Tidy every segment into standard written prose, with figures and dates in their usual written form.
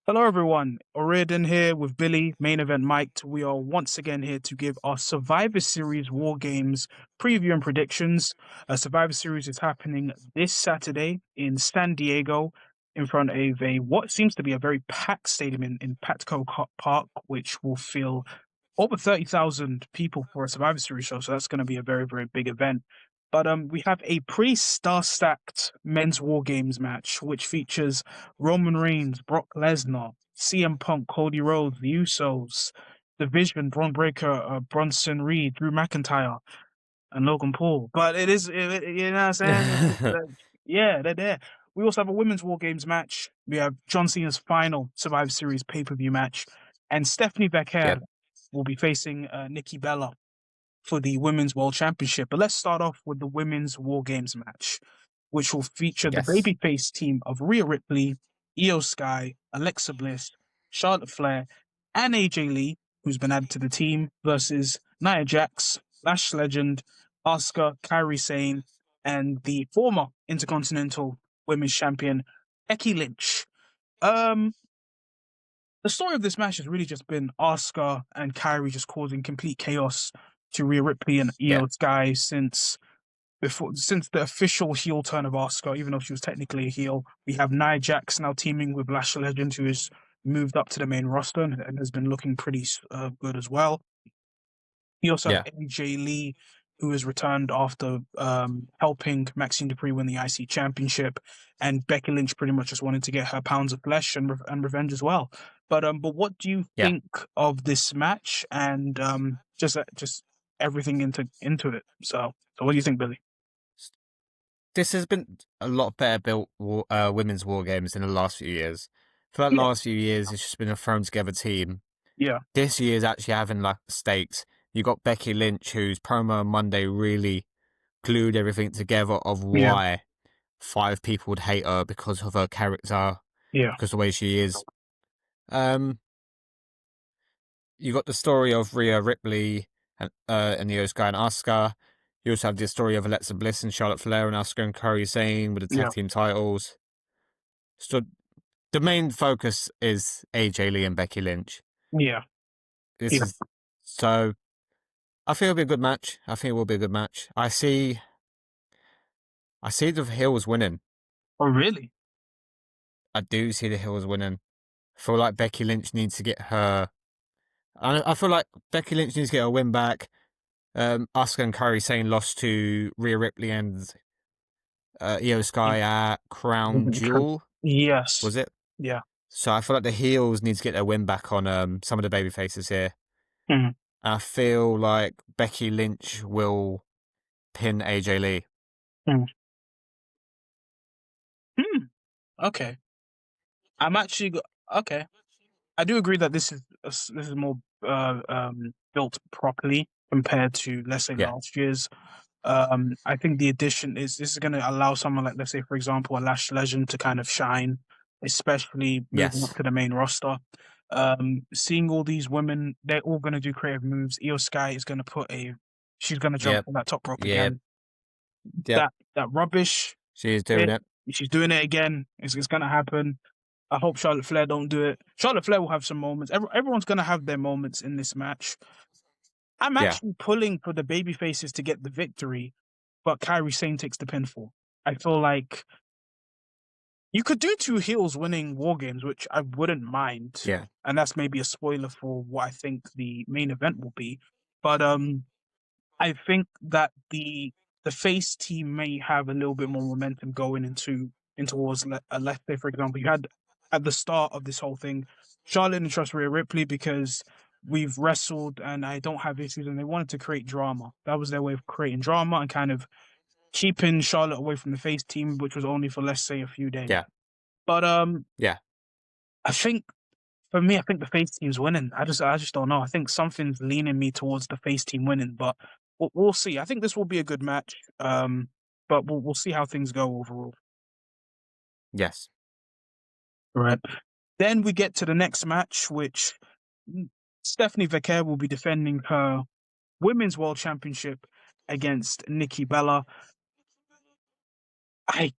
Hello, everyone. Oriodan here with Billy, main event mic'd. We are once again here to give our Survivor Series WarGames preview and predictions. Survivor Series is happening this Saturday in San Diego in front of what seems to be a very packed stadium in Patco Park, which will fill over 30,000 people for a Survivor Series show. So that's going to be a very, very big event. But we have a pre-star stacked men's War Games match, which features Roman Reigns, Brock Lesnar, CM Punk, Cody Rhodes, The Usos, Division, Braun Breaker, Bronson Reed, Drew McIntyre, and Logan Paul. But you know what I'm saying? Yeah, they're there. We also have a women's War Games match. We have John Cena's final Survivor Series pay-per-view match. And Stephanie Becker Yep. will be facing Nikki Bella for the Women's World Championship. But let's start off with the Women's War Games match, which will feature the Yes. babyface team of Rhea Ripley, Io Sky, Alexa Bliss, Charlotte Flair, and AJ Lee, who's been added to the team, versus Nia Jax, Lash Legend, Asuka, Kairi Sane, and the former Intercontinental Women's Champion, Becky Lynch. Um, the story of this match has really just been Asuka and Kairi just causing complete chaos to Rhea Ripley and Yeah. Io Sky since the official heel turn of Asuka, even though she was technically a heel. We have Nia Jax now teaming with Lash Legend, who has moved up to the main roster and has been looking pretty good as well. We also have Yeah. AJ Lee, who has returned after helping Maxine Dupree win the IC Championship, and Becky Lynch pretty much just wanted to get her pounds of flesh and revenge as well. But what do you Yeah. think of this match and just everything into it? So what do you think, Billy? This has been a lot better built women's war games in the last few years. For the Yeah, last few years, it's just been a thrown together team. yeah, This year's actually having like stakes. You got Becky Lynch, whose promo on Monday really glued everything together of yeah, why 5 people would hate her because of her character, yeah, because of the way she is. You got the story of Rhea Ripley and Io Sky and Asuka. You also have the story of Alexa Bliss and Charlotte Flair and Asuka and Kairi Sane with the tag yeah, team titles. So the main focus is AJ Lee and Becky Lynch. yeah, This yeah. is so. I think it'll be a good match. I think it will be a good match. I see the heels winning. Oh, really? I do see the heels winning. I feel like Becky Lynch needs to get her. I feel like Becky Lynch needs to get her win back. Asuka and Kairi Sane lost to Rhea Ripley and Io Sky at Crown Jewel, Yes. was it? Yeah. So I feel like the heels need to get their win back on some of the baby faces here. Mhm. I feel like Becky Lynch will pin AJ Lee. Mhm. Hmm. Okay. I'm actually okay. I do agree that this is more built properly compared to, let's say, Yeah. last year's. I think the addition is this is going to allow someone like, let's say, for example, a Lash Legend to kind of shine, especially moving up Yes. to the main roster. Seeing all these women, they're all going to do creative moves. Io Sky is going to she's going to jump Yep. on that top rope Yep. again. Yep. That rubbish. She is doing it. She's doing it again. It's going to happen. I hope Charlotte Flair don't do it. Charlotte Flair will have some moments. Everyone's going to have their moments in this match. I'm Yeah. actually pulling for the baby faces to get the victory, but Kairi Sane takes the pinfall. I feel like you could do 2 heels winning War Games, which I wouldn't mind. Yeah. And that's maybe a spoiler for what I think the main event will be. But I think that the face team may have a little bit more momentum going towards let's say, for example, you had at the start of this whole thing, Charlotte and trust Rhea Ripley because we've wrestled and I don't have issues, and they wanted to create drama. That was their way of creating drama and kind of keeping Charlotte away from the face team, which was only for, let's say, a few days. Yeah. But Yeah. I think for me, I think the face team's winning. I just don't know. I think something's leaning me towards the face team winning, but we'll see. I think this will be a good match. But we'll see how things go overall. Yes. Right. Then we get to the next match, which Stephanie Becker will be defending her Women's World Championship against Nikki Bella. I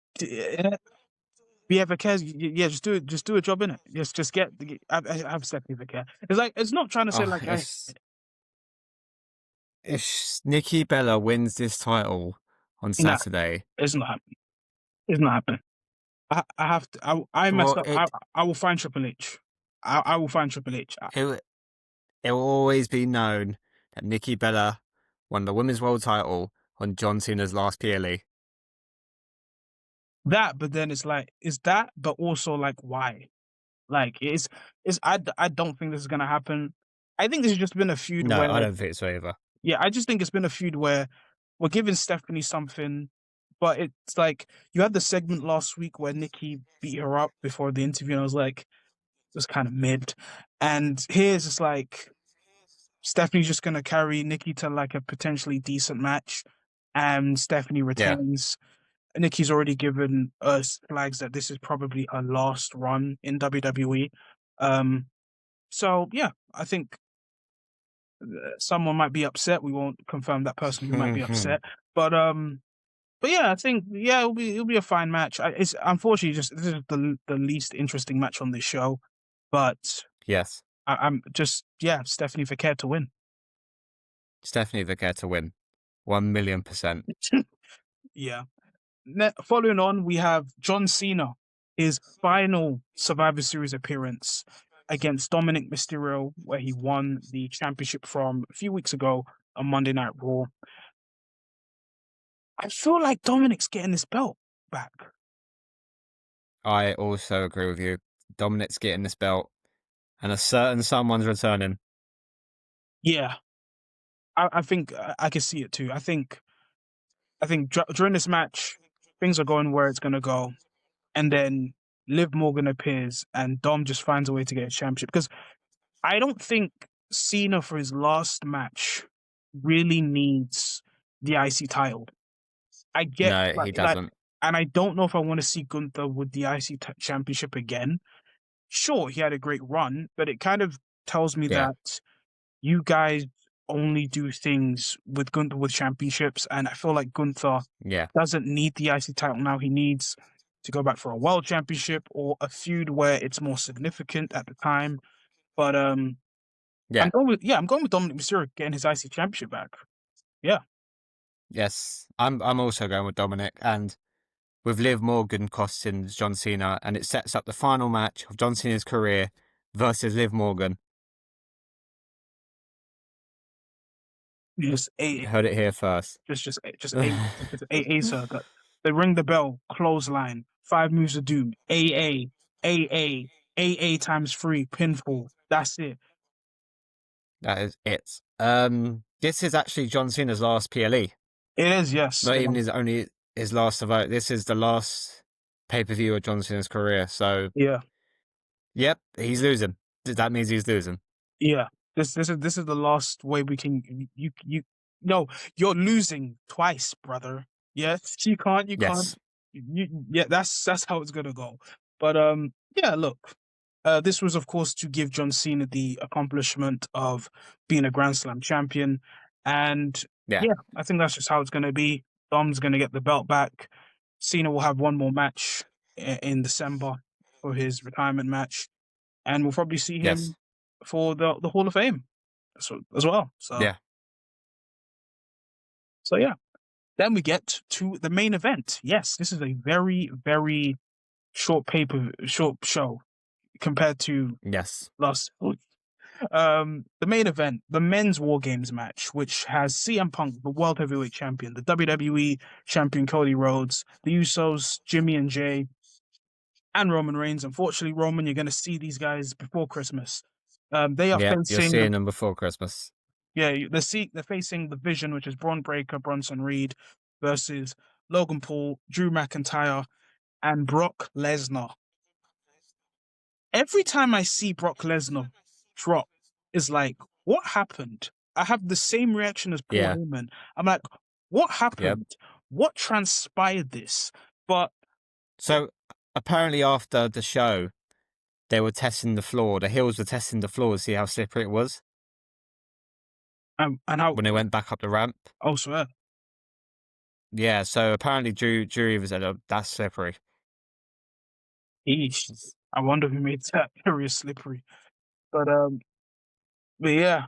Yeah, Vicares, yeah, just do it. Just do a job in it. Just get. Have Stephanie Vicaire. It's like it's not trying to say Oh, like if Nikki Bella wins this title on nah, Saturday, it's not happening. It's not happening. I have to. I messed well, up. I will find Triple H. I will find Triple H. it it will always be known that Nikki Bella won the Women's World Title on John Cena's last PLE. That, but then it's like, is that, but also like, why? Like, I don't think this is gonna happen. I think this has just been a feud No, where, I don't think so either. yeah, I just think it's been a feud where we're giving Stephanie something, but it's like you had the segment last week where Nikki beat her up before the interview, and I was like, it was kind of mid. And here's just like Stephanie's just gonna carry Nikki to like a potentially decent match, and Stephanie Yeah. retains. Nikki's already given us flags that this is probably her last run in WWE. Um, so yeah, I think someone might be upset. We won't confirm that person who might be upset, but yeah, I think yeah, it'll be a fine match. It's unfortunately just this is the least interesting match on this show, but Yes. I'm just yeah, Stephanie Vicaire to win. Stephanie Vicaire to win. 1,000,000%. Yeah. Following on, we have John Cena, his final Survivor Series appearance against Dominic Mysterio, where he won the championship from a few weeks ago on Monday Night Raw. I feel like Dominic's getting his belt back. I also agree with you. Dominic's getting this belt, and a certain someone's returning. Yeah, I think I can see it too. I think during this match, things are going where it's going to go, and then Liv Morgan appears, and Dom just finds a way to get a championship because I don't think Cena for his last match really needs the IC title. I get No, he doesn't. and I don't know if I want to see Gunther with the championship again. Sure, he had a great run, but it kind of tells me Yeah, that you guys only do things with Gunther with championships, and I feel like Gunther yeah, doesn't need the IC title now. He needs to go back for a world championship or a feud where it's more significant at the time. But yeah. I'm going with Dominic Mysterio getting his IC championship back. Yeah. Yes, I'm also going with Dominic, and with Liv Morgan costing John Cena, and it sets up the final match of John Cena's career versus Liv Morgan. Just a Heard it here first. just a sir. They ring the bell, clothesline, 5 moves of doom, AA times 3, pinfall. That's it. That is it. This is actually John Cena's last PLE. It is, yes. Not even his last survival. This is the last pay-per-view of John Cena's career. So, Yeah. yep, he's losing. That means he's losing. Yeah. This is the last way we can you no, you're losing twice, brother. Yes, you can't Yes. yeah, that's how it's gonna go. But yeah, look. This was of course to give John Cena the accomplishment of being a Grand Slam champion. And Yeah. yeah, I think that's just how it's gonna be. Dom's gonna get the belt back. Cena will have one more match in December for his retirement match, and we'll probably see him Yes. for the Hall of Fame as well. Yeah. So yeah. Then we get to the main event. Yes, this is a very, very short show compared to Yes. last week. The main event, the men's War Games match, which has CM Punk, the World Heavyweight Champion, the WWE Champion Cody Rhodes, the Usos, Jimmy and Jay, and Roman Reigns. Unfortunately, Roman, you're going to see these guys before Christmas. They are Yep. You're facing seeing them before Christmas. they're facing the Vision, which is Braun Breaker, Bronson Reed, versus Logan Paul, Drew McIntyre, and Brock Lesnar. Every time I see Brock Lesnar drop, is like, what happened? I have the same reaction as Paul Yeah. Heyman. I'm like, what Yep. happened? What transpired this? But So apparently after the show, they were testing the floor. The heels were testing the floor to see how slippery it was and how when they went back up the ramp. also Yeah. So apparently Drew even said, "Oh, that's slippery." Eesh. I wonder who made that area slippery. But but yeah.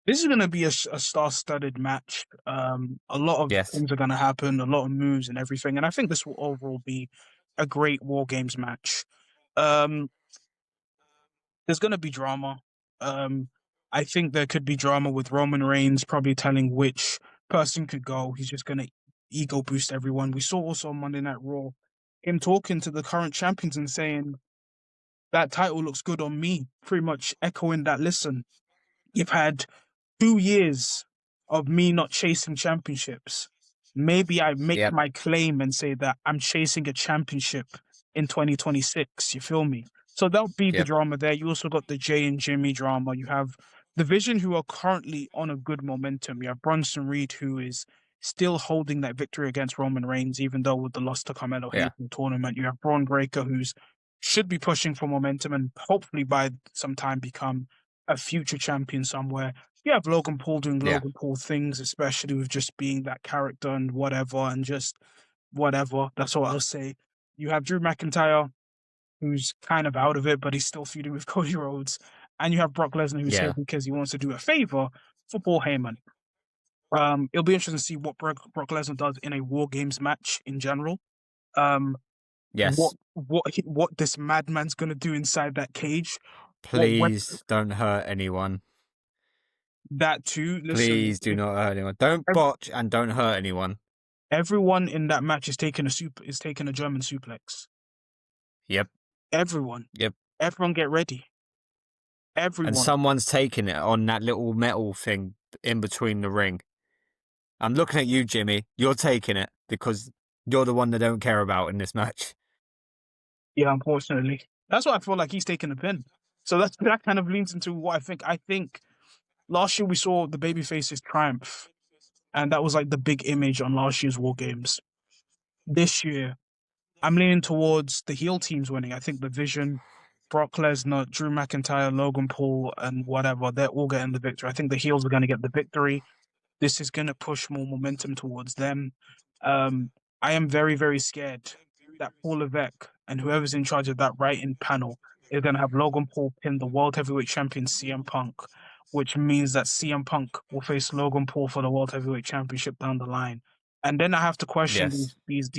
This is gonna be a star-studded match. A lot of Yes. things are gonna happen, a lot of moves and everything, and I think this will overall be a great War Games match. Um, there's gonna be drama. Um, I think there could be drama with Roman Reigns probably telling which person could go. He's just gonna ego boost everyone. We saw also on Monday Night Raw him talking to the current champions and saying that title looks good on me, pretty much echoing that. Listen, you've had 2 years of me not chasing championships. Maybe I make Yep. my claim and say that I'm chasing a championship in 2026. You feel me? So that'll be the Yep. drama there. You also got the Jay and Jimmy drama. You have the Vision, who are currently on a good momentum. You have Bronson Reed, who is still holding that victory against Roman Reigns, even though with the loss to Carmelo Yeah. Hayes in the tournament. You have Braun Breaker, who's should be pushing for momentum and hopefully by some time become a future champion somewhere. You have Logan Paul doing Yeah. Logan Paul things, especially with just being that character and whatever, and just whatever. That's all I'll say. You have Drew McIntyre, who's kind of out of it, but he's still feuding with Cody Rhodes. And you have Brock Lesnar, who's here Yeah. because he wants to do a favor for Paul Heyman. It'll be interesting to see what Brock Lesnar does in a War Games match in general. Um, Yes. what this madman's gonna do inside that cage? What Please don't hurt anyone. that too? Listen, Please do not hurt anyone. Don't ev- botch and don't hurt anyone. everyone in that match is taking a German suplex. Yep. Everyone, Yep. everyone, get ready. And Everyone. someone's taking it on that little metal thing in between the ring. I'm looking at you, Jimmy. You're taking it because you're the one they don't care about in this match. Yeah, unfortunately, that's why I feel like he's taking the pin. So that kind of leans into what I think. I think last year we saw the babyfaces triumph, and that was like the big image on last year's War Games. This year, I'm leaning towards the heel teams winning. I think the Vision, Brock Lesnar, Drew McIntyre, Logan Paul, and whatever, they're all getting the victory. I think the heels are going to get the victory. This is going to push more momentum towards them. Um, I am very, very scared that Paul Levesque and whoever's in charge of that writing panel is going to have Logan Paul pin the World Heavyweight Champion CM Punk, which means that CM Punk will face Logan Paul for the World Heavyweight Championship down the line. And then I have to question Yes.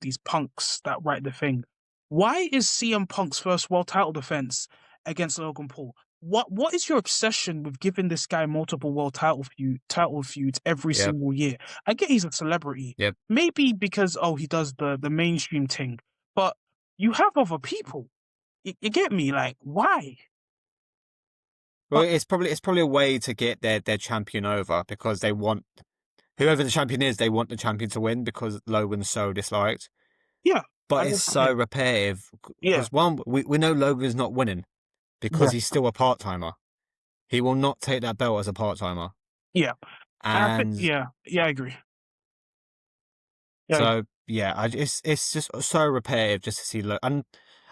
these punks that write the thing. Why is CM Punk's first world title defense against Logan Paul? What is your obsession with giving this guy multiple world title feuds every Yep. single year? I get he's a celebrity, Yep. maybe because he does the mainstream thing, but you have other people. You get me? Like why? Well, But it's probably a way to get their champion over because they want whoever the champion is, they want the champion to win because Logan's so disliked. yeah, But I it's don't, yeah, so repetitive yeah, because one, we know Logan's not winning because yeah, he's still a part timer. He will not take that belt as a part timer, yeah. And I think and yeah, I agree. Yeah, I agree. so yeah, it's just so repetitive just to see Logan. And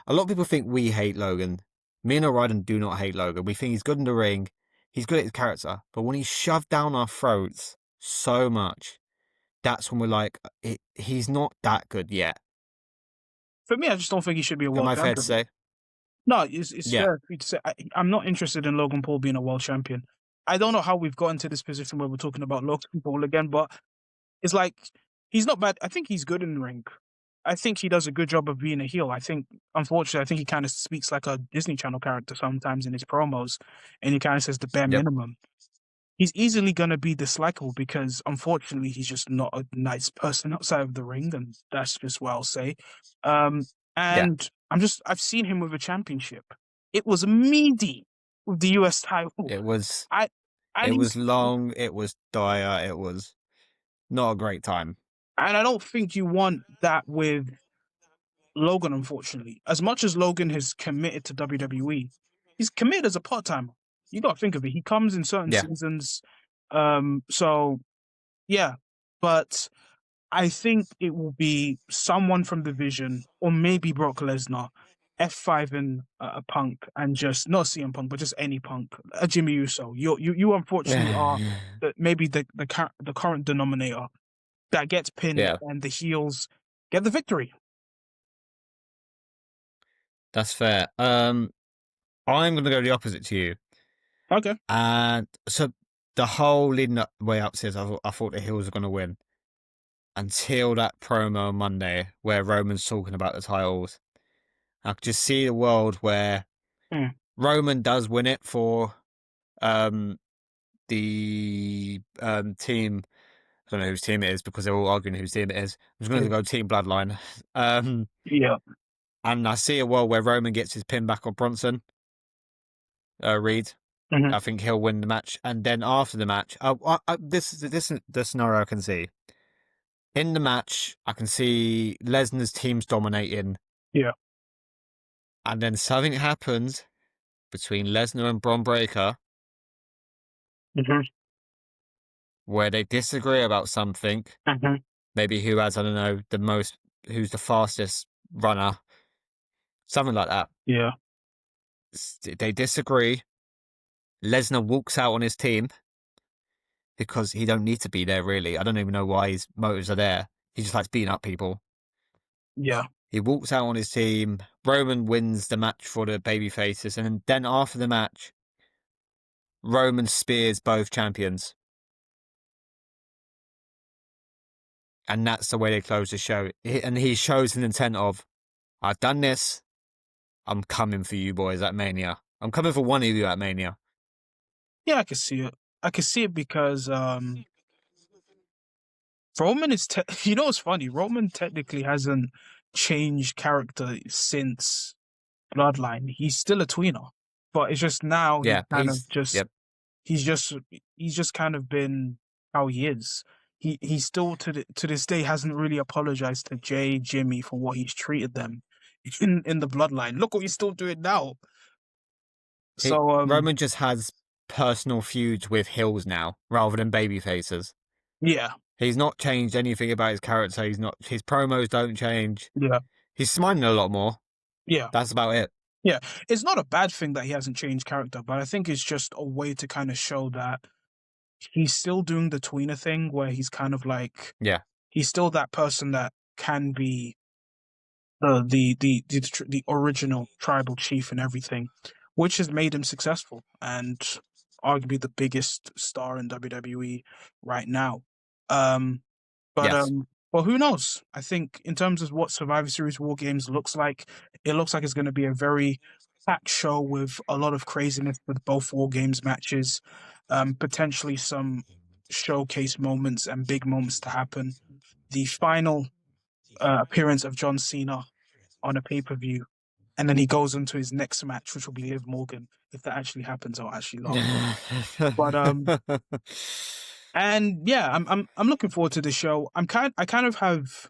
a lot of people think we hate Logan. Me and Oriodan do not hate Logan. We think he's good in the ring. He's good at his character. But when he's shoved down our throats so much, that's when we're like, he's not that good yet. For me, I just don't think he should be a Am world I fair to champion. say? No, it's Yeah. fair for you to say. I'm not interested in Logan Paul being a world champion. I don't know how we've gotten to this position where we're talking about Logan Paul again, but it's like he's not bad. I think he's good in the ring. I think he does a good job of being a heel. I think, unfortunately, I think he kind of speaks like a Disney Channel character sometimes in his promos, and he kind of says the bare Yep. minimum. He's easily going to be dislikable because, unfortunately, he's just not a nice person outside of the ring, and that's just what I'll say. Um, Yeah. and I've seen him with a championship. It was meaty with the US title. It was I, it and was he's, long, it was dire, it was not a great time. and I don't think you want that with Logan, unfortunately. As much as Logan has committed to WWE, he's committed as a part timer. You got to think of it. He comes in certain Yeah. seasons. So yeah, but I think it will be someone from the Vision or maybe Brock Lesnar, F5 in a Punk, and just not CM Punk, but just any Punk, a Jimmy Uso. You unfortunately are maybe the current denominator that gets pinned, Yeah. and the heels get the victory. That's fair. I'm gonna go the opposite to you. Okay. And so the whole leading up way upstairs, I thought the Hills were gonna win until that promo on Monday where Roman's talking about the titles. I could just see a world where Mm. Roman does win it for um the team. I don't know whose team it is because they're all arguing whose team it is. I'm just going to Yeah. go Team Bloodline. Um, Yeah. and I see a world where Roman gets his pin back on Bronson Reed. Hmm. I think he'll win the match, and then after the match, this is the scenario I can see. In the match, I can see Lesnar's team's dominating, Yeah. and then something happens between Lesnar and Bron Breakker Hmm. where they disagree about something. Hmm. Maybe who has, I don't know, who's the fastest runner, something like that. Yeah. They disagree. Lesnar walks out on his team because he don't need to be there, really. I don't even know why his motives are there. He just likes beating up people. Yeah. He walks out on his team. Roman wins the match for the baby faces, and then after the match, Roman spears both champions. And that's the way they close the show. And he shows an intent of, I've done this. I'm coming for you boys at Mania. I'm coming for one of you at Mania. Yeah, I can see it. I can see it because Roman is you know what's funny? Roman technically hasn't changed character since Bloodline. He's still a tweener. But it's just now Yeah, yep. he's just he's just kind of been how he is. He still to this day hasn't really apologized to Jay, Jimmy for what he's treated them in the Bloodline. Look what he's still doing now. So Roman just has personal feuds with Hills now rather than baby faces. yeah. He's not changed anything about his character. His promos don't change. Yeah. He's smiling a lot more. Yeah. That's about it. Yeah. It's not a bad thing that he hasn't changed character, but I think it's just a way to kind of show that he's still doing the tweener thing where he's kind of like Yeah. he's still that person that can be the original tribal chief and everything, which has made him successful and arguably the biggest star in WWE right now. Um, but Yes. um, well, who knows? I think in terms of what Survivor Series War Games looks like, it looks like it's going to be a very packed show with a lot of craziness with both War Games matches, potentially some showcase moments and big moments to happen. The final appearance of John Cena on a pay per view, and then he goes into his next match, which will be Liv Morgan. If that actually happens, I'll actually laugh. But and yeah, I'm looking forward to the show. I kind of have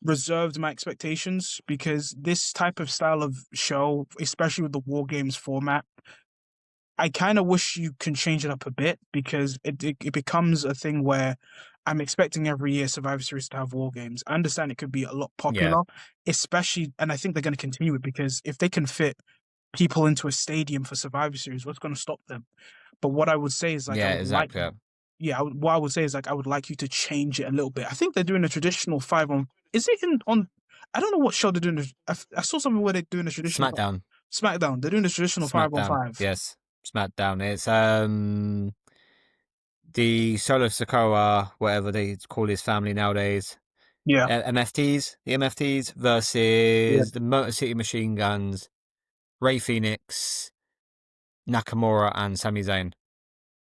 reserved my expectations because this type of style of show, especially with the War Games format, I kind of wish you can change it up a bit because it becomes a thing where I'm expecting every year Survivor Series to have War Games. I understand it could be a lot Yeah. popular, especially, and I think they're going to continue it because if they can fit people into a stadium for Survivor Series, what's going to stop them? But what I would say is like I Yeah, would like, exactly. yeah, what I would say is like I would like you to change it a little bit. I think they're doing a traditional 5 on. Is it in on? I don't know what show they're doing. I saw something where they're doing a traditional SmackDown. SmackDown. They're doing a traditional 5-on-5. Yes. SmackDown. It's the Solo Sokoa, whatever they call his family nowadays. Yeah, MFTs yeah, versus the Motor City Machine Guns, Ray Phoenix, Nakamura, and Sami Zayn.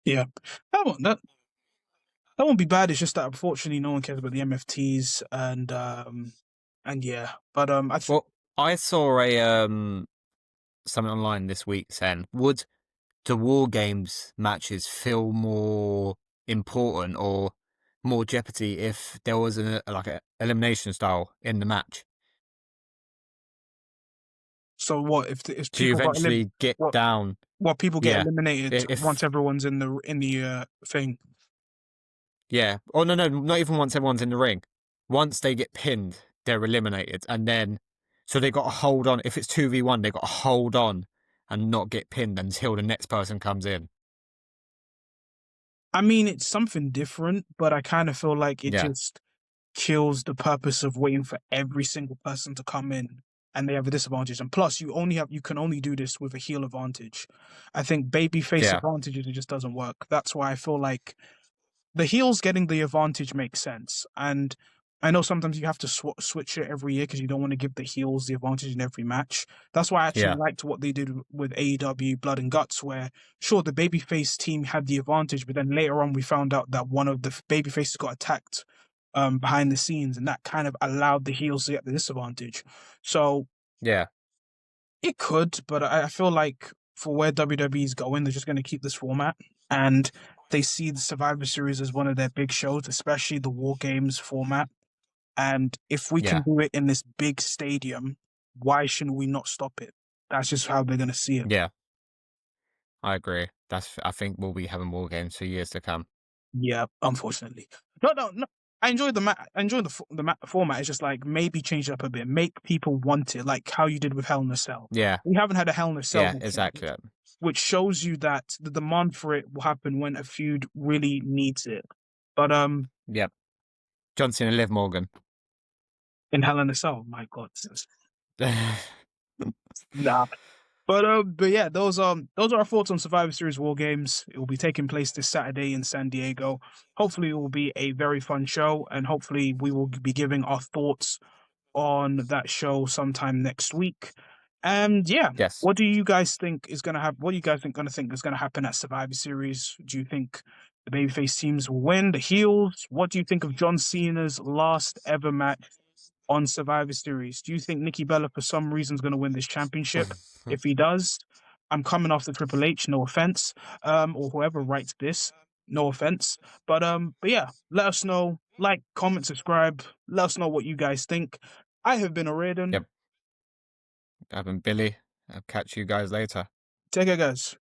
yeah. That one, that won't be bad. It's just that unfortunately no one cares about the MFTs and yeah. But Well, I saw a something online this week saying, would the War Games matches feel more important or more jeopardy if there was an like a elimination style in the match so what if to people eventually get what down? what people get Yeah, eliminated once if everyone's in the thing? yeah. Oh no, not even once everyone's in the ring. Once they get pinned, they're eliminated, and then so they got to hold on. If it's 2v1, they got to hold on and not get pinned until the next person comes in. I mean, it's something different, but I kind of feel like it Yeah, just kills the purpose of waiting for every single person to come in. and they have a disadvantage. And plus, you can only do this with a heel advantage. I think babyface Yeah, advantages it just doesn't work. That's why I feel like the heels getting the advantage makes sense. And I know sometimes you have to switch it every year because you don't want to give the heels the advantage in every match. That's why I actually yeah, liked what they did with AEW Blood and Guts, where sure the babyface team had the advantage, but then later on we found out that one of the babyfaces got attacked behind the scenes, and that kind of allowed the heels to get the disadvantage. So yeah, it could, but I feel like for where WWE is going, they're just going to keep this format, and they see the Survivor Series as one of their big shows, especially the War Games format. And if we can yeah, do it in this big stadium, why shouldn't we not stop it? That's just how they're going to see it. yeah. I agree. I think we'll be having war games for years to come. Yeah, unfortunately. No, no, no. I enjoyed I enjoyed the format. It's just like maybe change it up a bit, make people want it, like how you did with Hell in a Cell. Yeah, We haven't had a Hell in a Cell yeah, before, exactly. which shows you that the demand for it will happen when a feud really needs it. But Yep. John Cena, Liv Morgan. in Hell in a Cell, my God, nah. But yeah, those are our thoughts on Survivor Series War Games. It will be taking place this Saturday in San Diego. Hopefully, it will be a very fun show, and hopefully, we will be giving our thoughts on that show sometime next week. And yeah, Yes. what do you guys think is going to happen? What do you guys think is going to happen at Survivor Series? Do you think the babyface teams will win? The heels? What do you think of John Cena's last ever match on Survivor Series? Do you think Nikki Bella, for some reason, is going to win this championship? If he does, I'm coming after Triple H. No offense, or whoever writes this. No offense, but yeah, let us know. Like, comment, subscribe. Let us know what you guys think. I have been Oriodan. Yep. I've been Billy. I'll catch you guys later. Take care, guys.